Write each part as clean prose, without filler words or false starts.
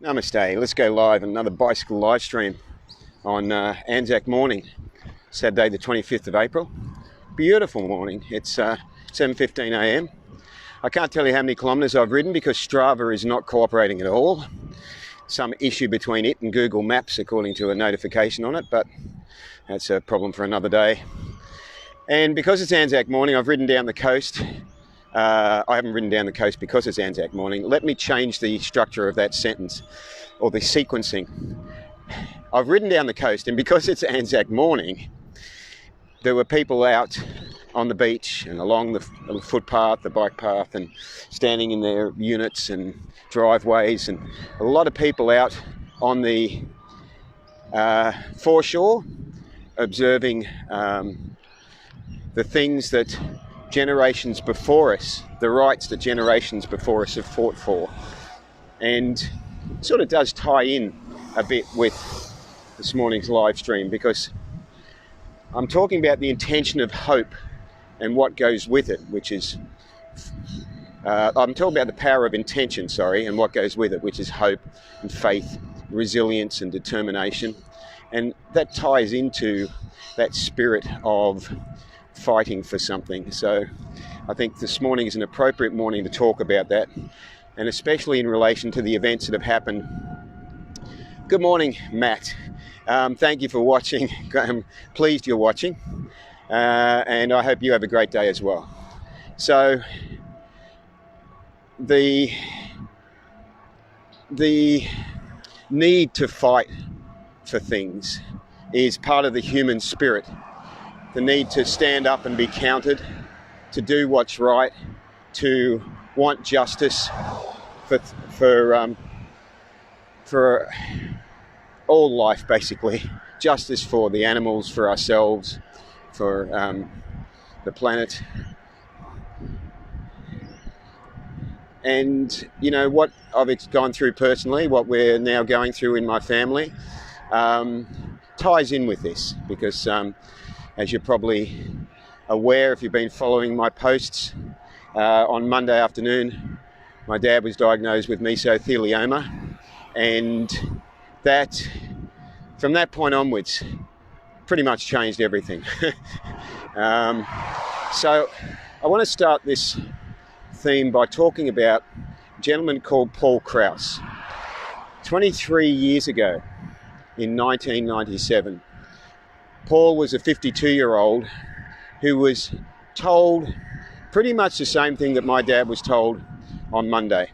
Namaste. Let's go live. Another bicycle live stream on Anzac morning, Saturday the 25th of April. Beautiful morning. It's 7:15 a.m. I can't tell you how many kilometres I've ridden because Strava is not cooperating at all. Some issue between it and Google Maps according to a notification on it, but that's a problem for another day. And because it's Anzac morning, I've ridden down the coast. I haven't ridden down the coast because it's Anzac morning. Let me change the structure of that sentence, or the sequencing. I've ridden down the coast, and because it's Anzac morning, there were people out on the beach and along the footpath, the bike path, and standing in their units and driveways, and a lot of people out on the foreshore observing the things that generations before us, the rights that generations before us have fought for. And it sort of does tie in a bit with this morning's live stream, because I'm talking about the intention of hope and what goes with it, which is I'm talking about the power of intention, and what goes with it, which is hope and faith, resilience and determination. And that ties into that spirit of fighting for something. So I think this morning is an appropriate morning to talk about that, and especially in relation to the events that have happened. Good morning, Matt. Thank you for watching. I'm pleased you're watching, and I hope you have a great day as well. So the need to fight for things is part of the human spirit. The need to stand up and be counted, to do what's right, to want justice for all life, basically. Justice for the animals, for ourselves, for the planet. And, you know, what I've gone through personally, what we're now going through in my family, ties in with this, because as you're probably aware, if you've been following my posts, on Monday afternoon, my dad was diagnosed with mesothelioma, and that, from that point onwards, pretty much changed everything. So I want to start this theme by talking about a gentleman called Paul Krauss. 23 years ago, in 1997, Paul was a 52-year-old who was told pretty much the same thing that my dad was told on Monday,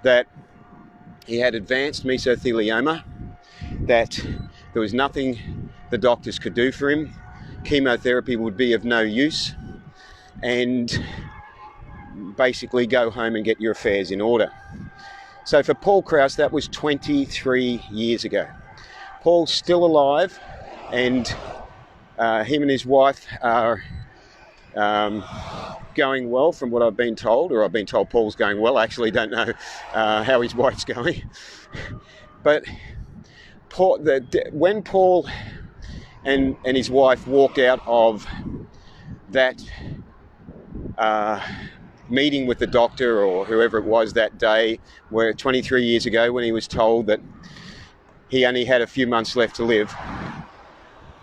that he had advanced mesothelioma, that there was nothing the doctors could do for him, chemotherapy would be of no use, and basically go home and get your affairs in order. So for Paul Krauss, that was 23 years ago. Paul's still alive, and him and his wife are going well, from what I've been told, or I've been told Paul's going well. I actually don't know how his wife's going. But when Paul and his wife walked out of that meeting with the doctor or whoever it was that day, where 23 years ago, when he was told that he only had a few months left to live,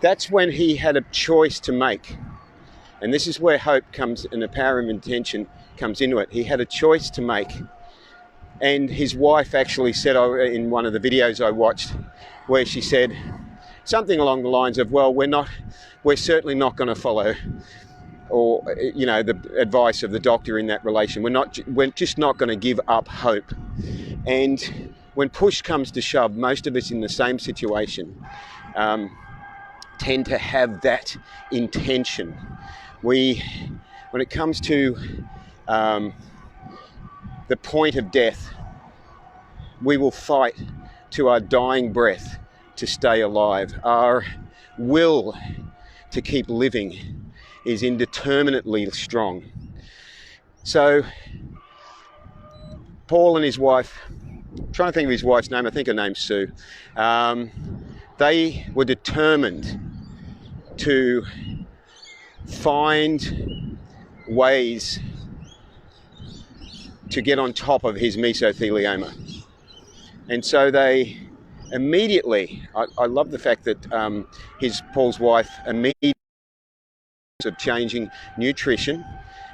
that's when he had a choice to make. And this is where hope comes, and the power of intention comes into it. He had a choice to make. And his wife actually said in one of the videos I watched, where she said something along the lines of, well, we're certainly not going to follow, or, you know, the advice of the doctor in that relation. We're just not going to give up hope. And when push comes to shove, most of us in the same situation tend to have that intention. When it comes to the point of death, we will fight to our dying breath to stay alive. Our will to keep living is indeterminately strong. So Paul and his wife, I'm trying to think of his wife's name, I think her name's Sue, they were determined to find ways to get on top of his mesothelioma. And so they immediately, I love the fact that Paul's wife immediately of changing nutrition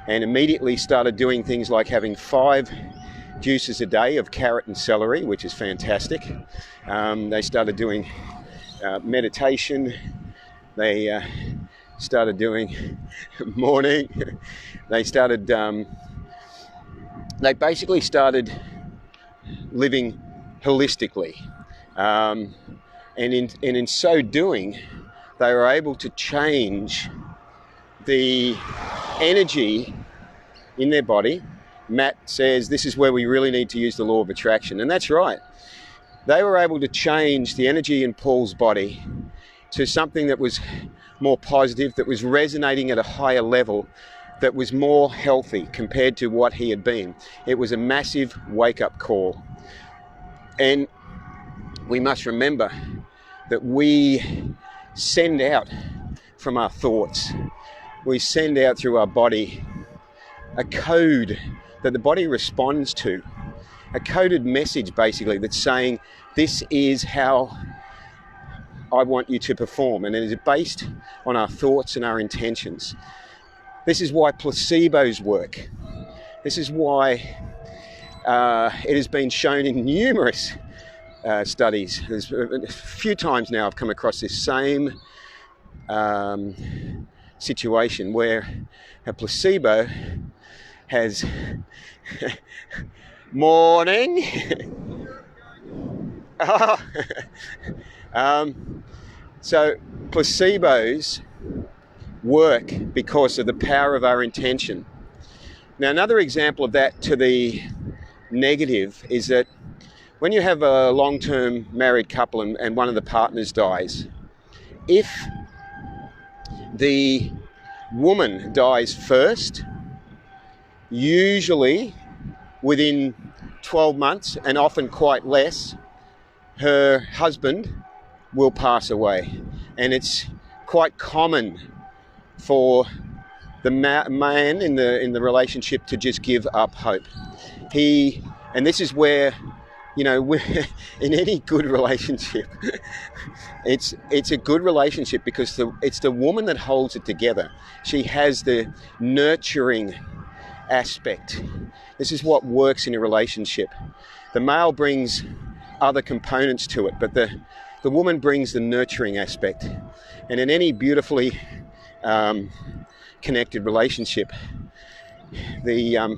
and immediately started doing things like having 5 juices a day of carrot and celery, which is fantastic. They started doing meditation. They started doing morning. They started, they basically started living holistically. And in so doing, they were able to change the energy in their body. Matt says this is where we really need to use the law of attraction, and that's right. They were able to change the energy in Paul's body to something that was more positive, that was resonating at a higher level, that was more healthy compared to what he had been. It was a massive wake-up call. And we must remember that we send out from our thoughts, we send out through our body a code that the body responds to, a coded message basically that's saying, this is how I want you to perform, and it is based on our thoughts and our intentions. This is why placebos work. This is why it has been shown in numerous studies. There's a few times now I've come across this same situation where a placebo has morning. So placebos work because of the power of our intention. Now, another example of that to the negative is that when you have a long-term married couple and one of the partners dies, if the woman dies first, usually within 12 months, and often quite less, her husband will pass away. And it's quite common for the man in the relationship to just give up hope. And this is where, you know, in any good relationship, it's a good relationship because it's the woman that holds it together. She has the nurturing aspect. This is what works in a relationship. The male brings other components to it, but the woman brings the nurturing aspect. And in any beautifully connected relationship, the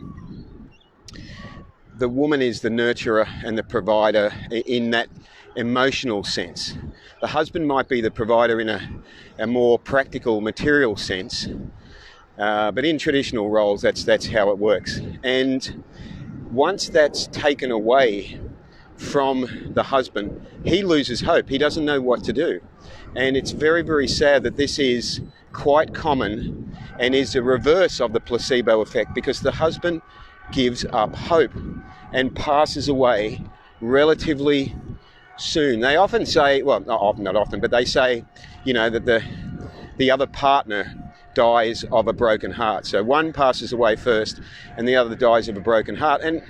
woman is the nurturer and the provider in that emotional sense. The husband might be the provider in a more practical, material sense, but in traditional roles, that's how it works. And once that's taken away from the husband, he loses hope. He doesn't know what to do. And it's very, very sad that this is quite common and is a reverse of the placebo effect, because the husband gives up hope and passes away relatively soon. They often say, well, not often, but they say, you know, that the other partner dies of a broken heart. So one passes away first and the other dies of a broken heart. And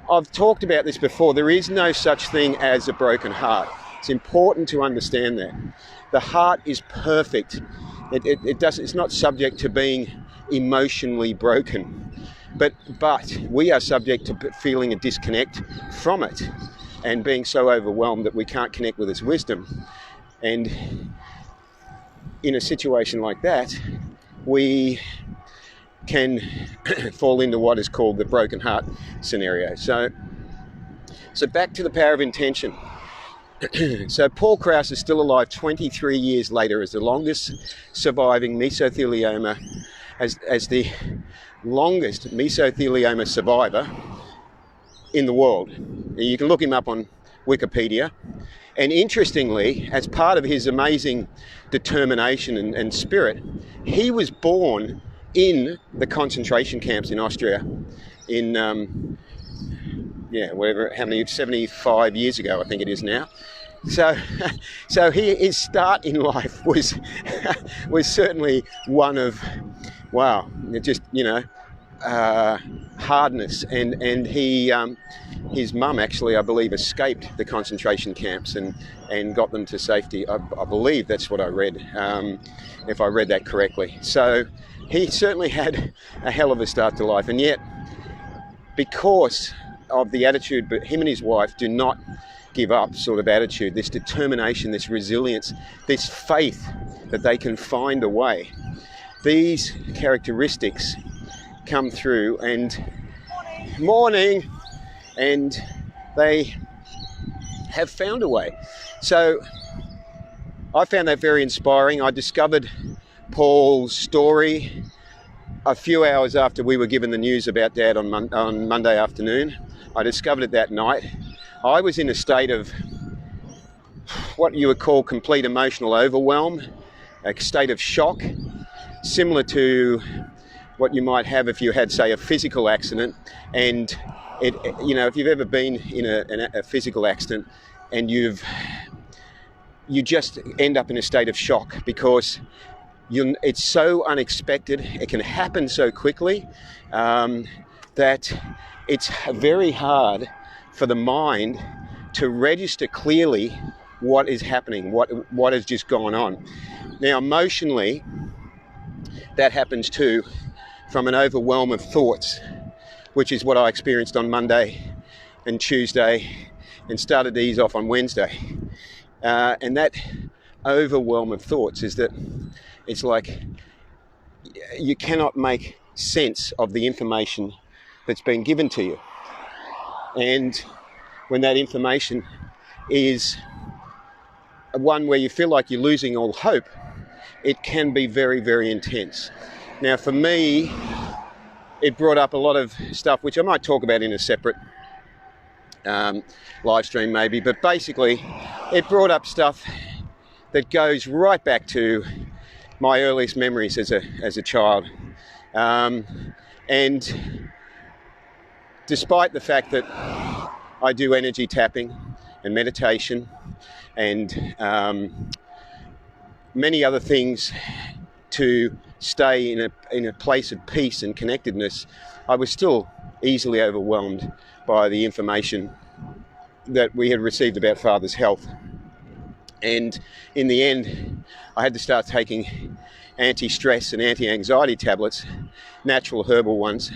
I've talked about this before. There is no such thing as a broken heart. It's important to understand that. The heart is perfect. It's not subject to being emotionally broken. But we are subject to feeling a disconnect from it and being so overwhelmed that we can't connect with its wisdom. And in a situation like that, we can fall into what is called the broken heart scenario. So back to the power of intention. So Paul Krauss is still alive 23 years later as the longest surviving mesothelioma, as the longest mesothelioma survivor in the world. You can look him up on Wikipedia. And interestingly, as part of his amazing determination and spirit, he was born in the concentration camps in Austria in, how many, 75 years ago, I think it is now. So his start in life was certainly one of, wow, just, you know, hardness, and he his mum actually, I believe, escaped the concentration camps and got them to safety. I believe that's what I read, if I read that correctly. So he certainly had a hell of a start to life, and yet because of the attitude, but him and his wife do not give up sort of attitude, this determination, this resilience, this faith that they can find a way. These characteristics come through, and morning, and they have found a way. So I found that very inspiring. I discovered Paul's story a few hours after we were given the news about Dad on Monday afternoon. I discovered it that night. I was in a state of what you would call complete emotional overwhelm, a state of shock, similar to what you might have if you had, say, a physical accident. And if you've ever been in a physical accident and you just end up in a state of shock because it's so unexpected, it can happen so quickly, that it's very hard for the mind to register clearly what is happening, what has just gone on. Now, emotionally, that happens too, from an overwhelm of thoughts, which is what I experienced on Monday and Tuesday, and started to ease off on Wednesday. And that overwhelm of thoughts is that it's like you cannot make sense of the information that's been given to you. And when that information is one where you feel like you're losing all hope, it can be very, very intense. Now, for me, it brought up a lot of stuff which I might talk about in a separate live stream maybe, but basically it brought up stuff that goes right back to my earliest memories as a child. And despite the fact that I do energy tapping and meditation and many other things to stay in a place of peace and connectedness, I was still easily overwhelmed by the information that we had received about Father's health. And in the end, I had to start taking anti-stress and anti-anxiety tablets, natural herbal ones,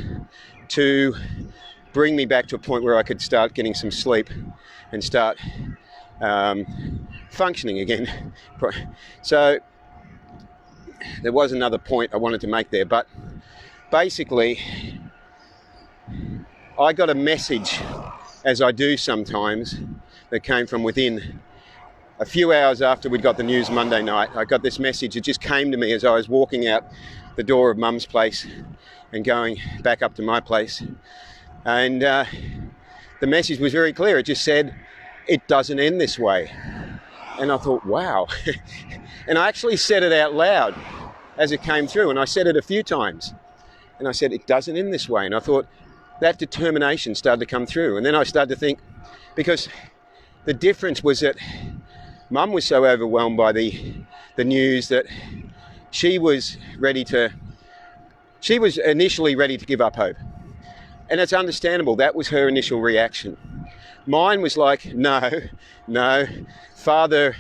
to bring me back to a point where I could start getting some sleep and start functioning again. So there was another point I wanted to make there, but basically I got a message, as I do sometimes, that came from within. A few hours after we'd got the news Monday night, I got this message. It just came to me as I was walking out the door of Mum's place and going back up to my place. And the message was very clear. It just said, "It doesn't end this way." And I thought, wow. And I actually said it out loud as it came through, and I said it a few times. And I said, "It doesn't end this way." And I thought that determination started to come through. And then I started to think, because the difference was that Mum was so overwhelmed by the news that she was initially ready to give up hope. And it's understandable. That was her initial reaction. Mine was like, no, Father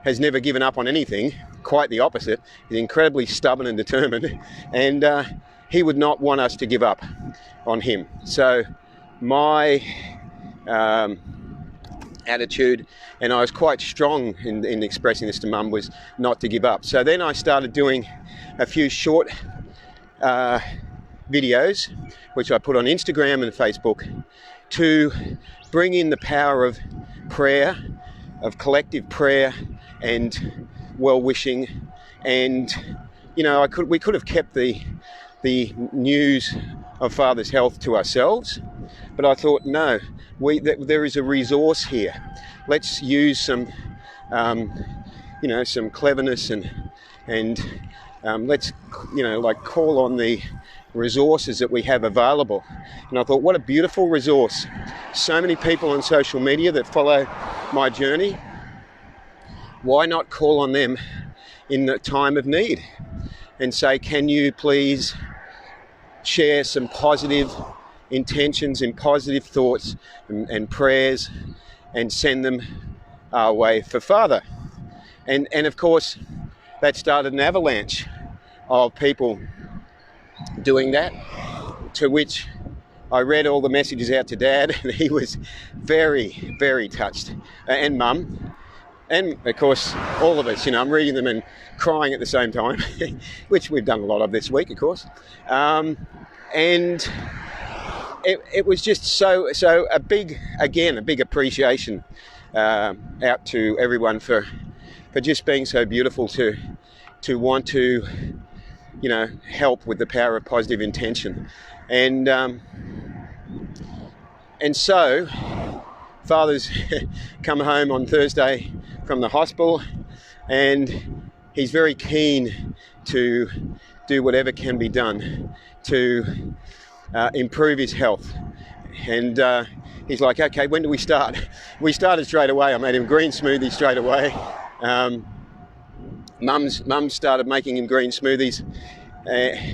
has never given up on anything. Quite the opposite. He's incredibly stubborn and determined, and he would not want us to give up on him. So my attitude, and I was quite strong in expressing this to Mum, was not to give up. So then I started doing a few short videos, which I put on Instagram and Facebook, to bring in the power of prayer, of collective prayer and well-wishing. And we could have kept the news of Father's health to ourselves, but I thought, no, there is a resource here. Let's use some cleverness and let's call on the resources that we have available. And I thought, what a beautiful resource. So many people on social media that follow my journey. Why not call on them in the time of need and say, can you please share some positive intentions and positive thoughts and prayers and send them our way for Father. And of course, that started an avalanche of people doing that, to which I read all the messages out to Dad, and he was very, very touched, and Mum, and of course all of us. I'm reading them and crying at the same time, which we've done a lot of this week, of course. And it was just so a big appreciation out to everyone for just being so beautiful to want to help with the power of positive intention. And so Father's come home on Thursday from the hospital, and he's very keen to do whatever can be done to improve his health. And he's like, okay, when do we start? We started straight away. I made him green smoothies straight away. Mum started making him green smoothies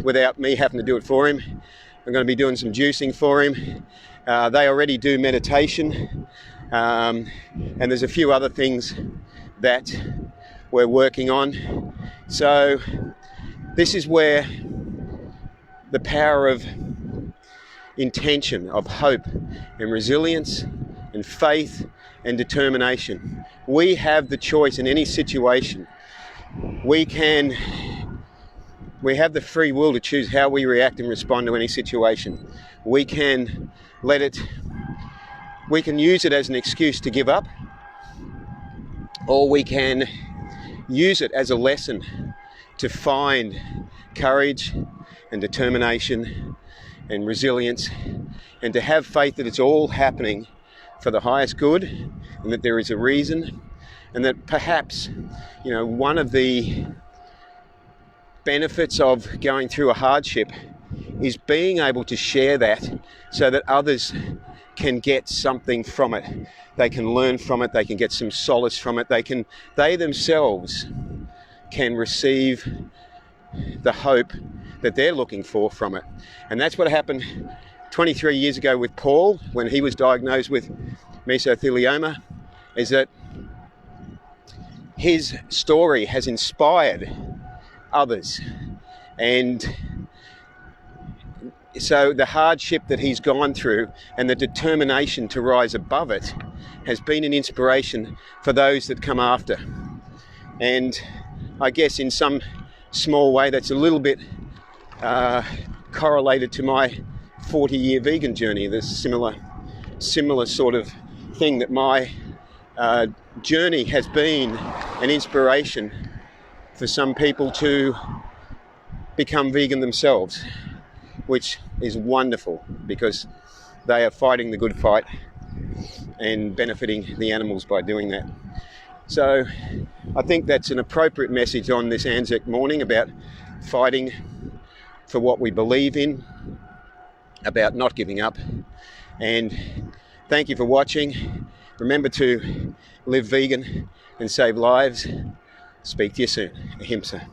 without me having to do it for him. I'm going to be doing some juicing for him. They already do meditation, and there's a few other things that we're working on. So this is where the power of intention, of hope and resilience and faith and determination. We have the choice in any situation. We have the free will to choose how we react and respond to any situation. We can use it as an excuse to give up, or we can use it as a lesson to find courage and determination and resilience, and to have faith that it's all happening for the highest good, and that there is a reason, and that perhaps, one of the benefits of going through a hardship is being able to share that so that others can get something from it. They can learn from it, they can get some solace from it, they themselves can receive the hope that they're looking for from it. And that's what happened 23 years ago with Paul when he was diagnosed with mesothelioma, is that his story has inspired others. And so the hardship that he's gone through and the determination to rise above it has been an inspiration for those that come after. And I guess in some small way that's a little bit correlated to my 40-year vegan journey. There's a similar sort of thing, that my journey has been an inspiration for some people to become vegan themselves, which is wonderful because they are fighting the good fight and benefiting the animals by doing that. So I think that's an appropriate message on this Anzac morning about fighting for what we believe in, about not giving up. And thank you for watching. Remember to live vegan and save lives. Speak to you soon. Ahimsa.